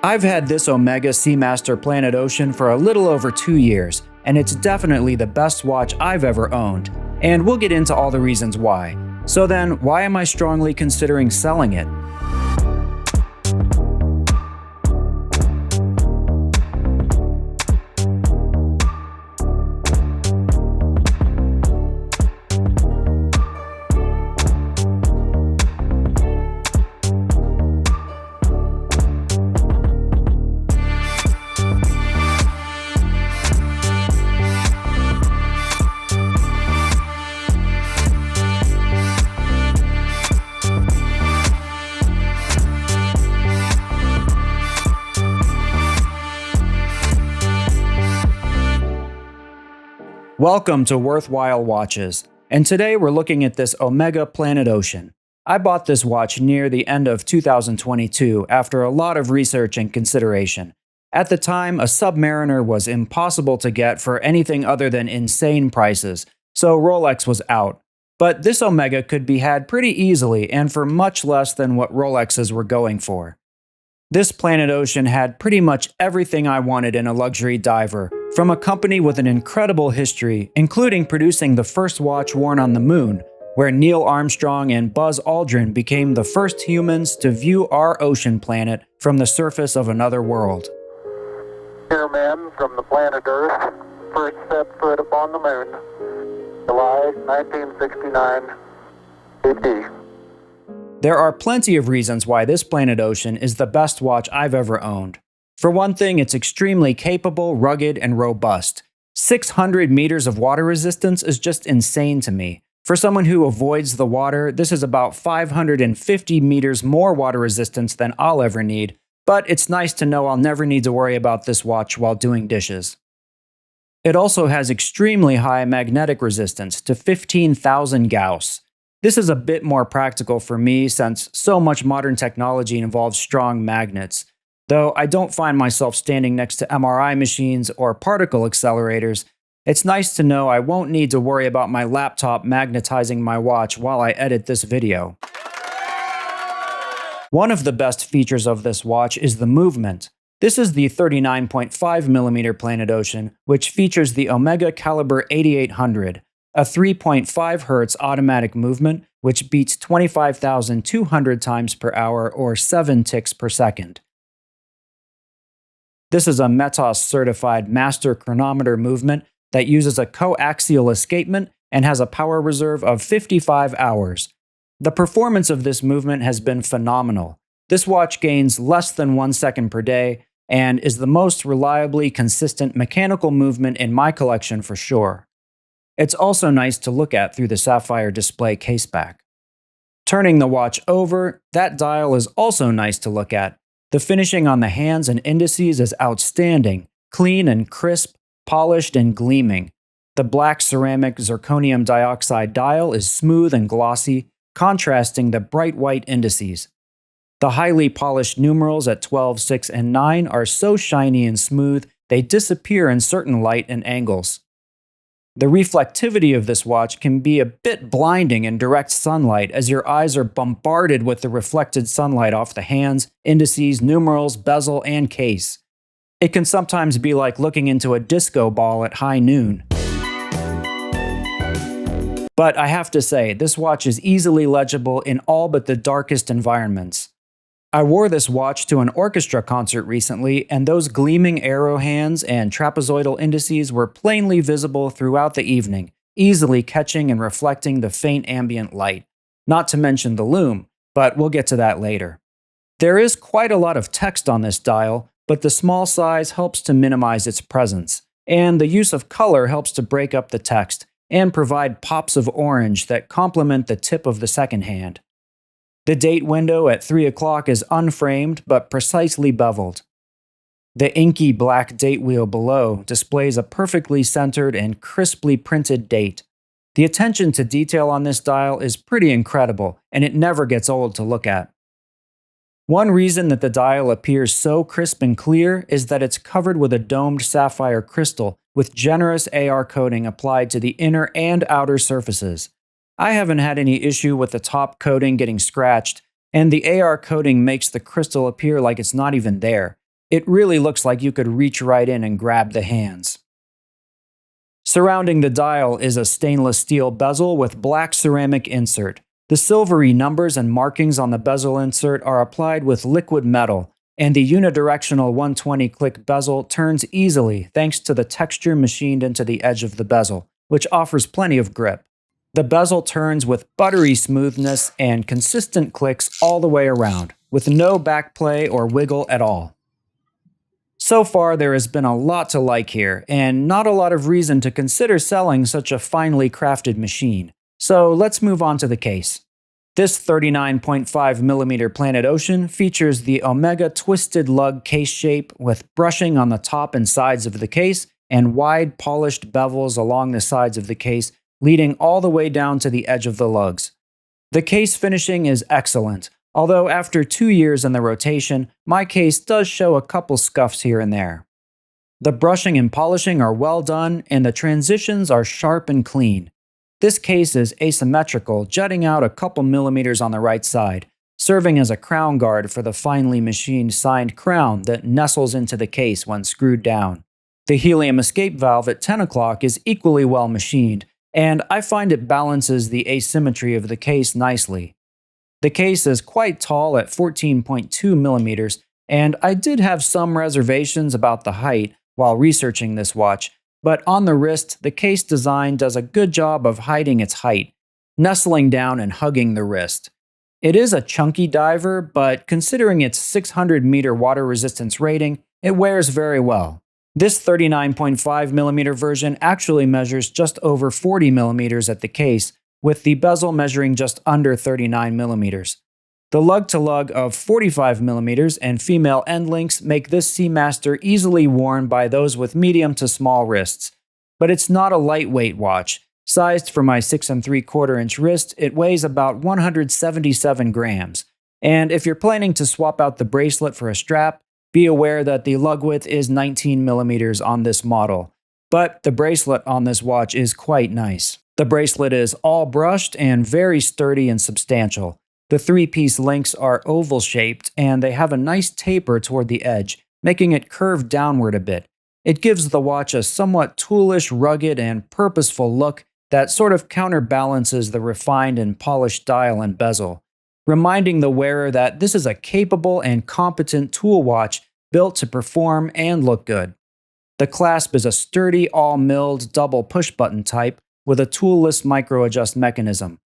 I've had this Omega Seamaster Planet Ocean for a little over 2 years, and it's definitely the best watch I've ever owned, and we'll get into all the reasons why. So then, why am I strongly considering selling it? Welcome to Worthwhile Watches, and today we're looking at this Omega Planet Ocean. I bought this watch near the end of 2022 after a lot of research and consideration. At the time, a Submariner was impossible to get for anything other than insane prices, so Rolex was out. But this Omega could be had pretty easily and for much less than what Rolexes were going for. This Planet Ocean had pretty much everything I wanted in a luxury diver, from a company with an incredible history, including producing the first watch worn on the moon, where Neil Armstrong and Buzz Aldrin became the first humans to view our ocean planet from the surface of another world. Here, men from the planet Earth, first set foot upon the moon, July 1969, AD. There are plenty of reasons why this Planet Ocean is the best watch I've ever owned. For one thing, it's extremely capable, rugged, and robust. 600 meters of water resistance is just insane to me. For someone who avoids the water, this is about 550 meters more water resistance than I'll ever need, but it's nice to know I'll never need to worry about this watch while doing dishes. It also has extremely high magnetic resistance to 15,000 Gauss. This is a bit more practical for me since so much modern technology involves strong magnets. Though I don't find myself standing next to MRI machines or particle accelerators, it's nice to know I won't need to worry about my laptop magnetizing my watch while I edit this video. One of the best features of this watch is the movement. This is the 39.5mm Planet Ocean, which features the Omega Caliber 8800, a 3.5 Hz automatic movement which beats 25,200 times per hour or 7 ticks per second. This is a METOS-certified master chronometer movement that uses a coaxial escapement and has a power reserve of 55 hours. The performance of this movement has been phenomenal. This watch gains less than 1 second per day and is the most reliably consistent mechanical movement in my collection for sure. It's also nice to look at through the sapphire display caseback. Turning the watch over, that dial is also nice to look at. The finishing on the hands and indices is outstanding, clean and crisp, polished and gleaming. The black ceramic zirconium dioxide dial is smooth and glossy, contrasting the bright white indices. The highly polished numerals at 12, 6, and 9 are so shiny and smooth they disappear in certain light and angles. The reflectivity of this watch can be a bit blinding in direct sunlight as your eyes are bombarded with the reflected sunlight off the hands, indices, numerals, bezel, and case. It can sometimes be like looking into a disco ball at high noon. But I have to say, this watch is easily legible in all but the darkest environments. I wore this watch to an orchestra concert recently, and those gleaming arrow hands and trapezoidal indices were plainly visible throughout the evening, easily catching and reflecting the faint ambient light. Not to mention the lume, but we'll get to that later. There is quite a lot of text on this dial, but the small size helps to minimize its presence, and the use of color helps to break up the text and provide pops of orange that complement the tip of the second hand. The date window at 3 o'clock is unframed but precisely beveled. The inky black date wheel below displays a perfectly centered and crisply printed date. The attention to detail on this dial is pretty incredible, and it never gets old to look at. One reason that the dial appears so crisp and clear is that it's covered with a domed sapphire crystal with generous AR coating applied to the inner and outer surfaces. I haven't had any issue with the top coating getting scratched, and the AR coating makes the crystal appear like it's not even there, It really looks like you could reach right in and grab the hands. Surrounding the dial is a stainless steel bezel with black ceramic insert. The silvery numbers and markings on the bezel insert are applied with liquid metal, and the unidirectional 120-click bezel turns easily thanks to the texture machined into the edge of the bezel, which offers plenty of grip. The bezel turns with buttery smoothness and consistent clicks all the way around, with no backplay or wiggle at all. So far, there has been a lot to like here, and not a lot of reason to consider selling such a finely crafted machine. So let's move on to the case. This 39.5mm Planet Ocean features the Omega twisted lug case shape with brushing on the top and sides of the case and wide polished bevels along the sides of the case, leading all the way down to the edge of the lugs. The case finishing is excellent, although after 2 years in the rotation, my case does show a couple scuffs here and there. The brushing and polishing are well done, and the transitions are sharp and clean. This case is asymmetrical, jutting out a couple millimeters on the right side, serving as a crown guard for the finely machined signed crown that nestles into the case when screwed down. The helium escape valve at 10 o'clock is equally well machined, and I find it balances the asymmetry of the case nicely. The case is quite tall at 14.2 millimeters, and I did have some reservations about the height while researching this watch, but on the wrist, the case design does a good job of hiding its height, nestling down and hugging the wrist. It is a chunky diver, but considering its 600-meter water resistance rating, it wears very well. This 39.5mm version actually measures just over 40mm at the case, with the bezel measuring just under 39mm. The lug-to-lug of 45mm and female end links make this Seamaster easily worn by those with medium to small wrists. But it's not a lightweight watch. Sized for my 6 3/4 inch wrist, it weighs about 177 grams. And if you're planning to swap out the bracelet for a strap, be aware that the lug width is 19mm on this model. But the bracelet on this watch is quite nice. The bracelet is all brushed and very sturdy and substantial. The 3-piece links are oval-shaped, and they have a nice taper toward the edge, making it curve downward a bit. It gives the watch a somewhat toolish, rugged, and purposeful look that sort of counterbalances the refined and polished dial and bezel, reminding the wearer that this is a capable and competent tool watch built to perform and look good. The clasp is a sturdy, all-milled double push-button type with a toolless micro-adjust mechanism.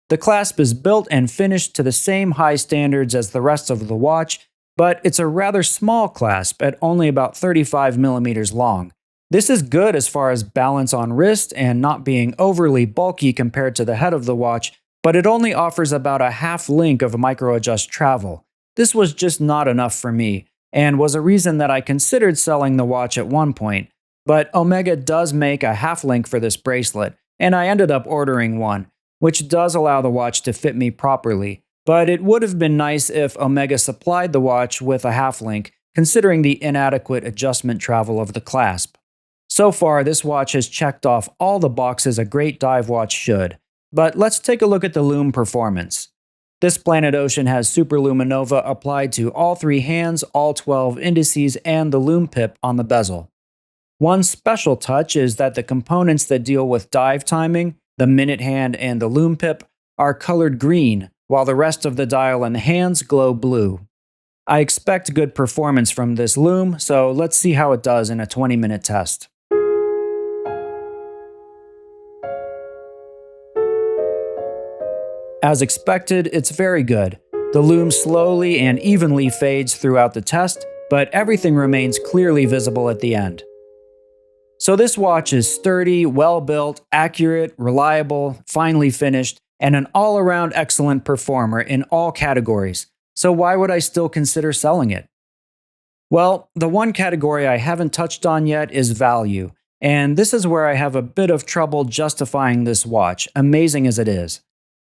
The clasp is built and finished to the same high standards as the rest of the watch, but it's a rather small clasp at only about 35mm long. This is good as far as balance on wrist and not being overly bulky compared to the head of the watch, but it only offers about a half link of micro-adjust travel. This was just not enough for me, and was a reason that I considered selling the watch at one point, but Omega does make a half link for this bracelet, and I ended up ordering one, which does allow the watch to fit me properly, but it would have been nice if Omega supplied the watch with a half link, considering the inadequate adjustment travel of the clasp. So far, this watch has checked off all the boxes a great dive watch should, but let's take a look at the lume performance. This Planet Ocean has Superluminova applied to all 3 hands, all 12 indices, and the lume pip on the bezel. One special touch is that the components that deal with dive timing, the minute hand and the lume pip, are colored green, while the rest of the dial and the hands glow blue. I expect good performance from this lume, so let's see how it does in a 20-minute test. As expected, it's very good. The lume slowly and evenly fades throughout the test, but everything remains clearly visible at the end. So this watch is sturdy, well-built, accurate, reliable, finely finished, and an all-around excellent performer in all categories. So why would I still consider selling it? Well, the one category I haven't touched on yet is value, and this is where I have a bit of trouble justifying this watch, amazing as it is.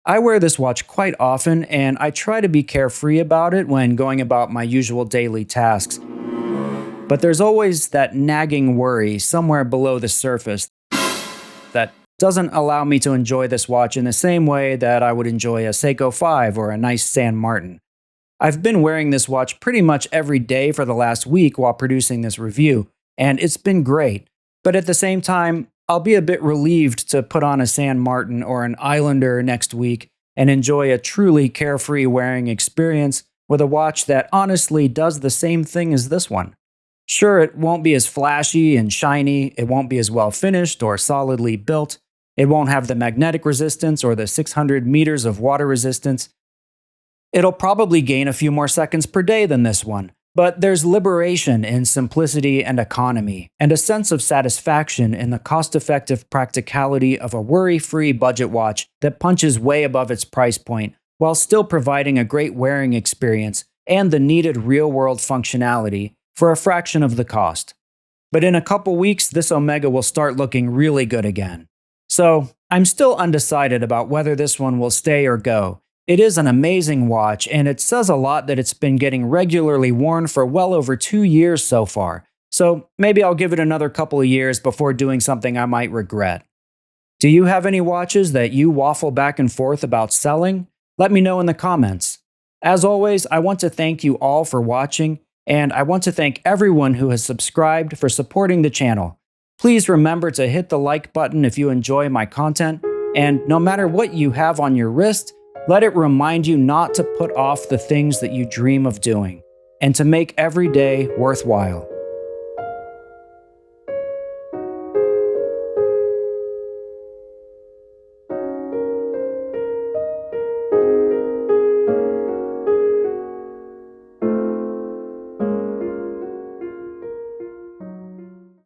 I wear this watch quite often, and I try to be carefree about it when going about my usual daily tasks. But there's always that nagging worry somewhere below the surface that doesn't allow me to enjoy this watch in the same way that I would enjoy a Seiko 5 or a nice San Martin. I've been wearing this watch pretty much every day for the last week while producing this review, and it's been great. But at the same time, I'll be a bit relieved to put on a San Martin or an Islander next week and enjoy a truly carefree wearing experience with a watch that honestly does the same thing as this one. Sure, it won't be as flashy and shiny, it won't be as well finished or solidly built, it won't have the magnetic resistance or the 600 meters of water resistance. It'll probably gain a few more seconds per day than this one, but there's liberation in simplicity and economy, and a sense of satisfaction in the cost-effective practicality of a worry-free budget watch that punches way above its price point, while still providing a great wearing experience and the needed real-world functionality for a fraction of the cost. But in a couple weeks, this Omega will start looking really good again. So, I'm still undecided about whether this one will stay or go. It is an amazing watch, and it says a lot that it's been getting regularly worn for well over 2 years so far, so maybe I'll give it another couple of years before doing something I might regret. Do you have any watches that you waffle back and forth about selling? Let me know in the comments. As always, I want to thank you all for watching, and I want to thank everyone who has subscribed for supporting the channel. Please remember to hit the like button if you enjoy my content, and no matter what you have on your wrist, let it remind you not to put off the things that you dream of doing, and to make every day worthwhile.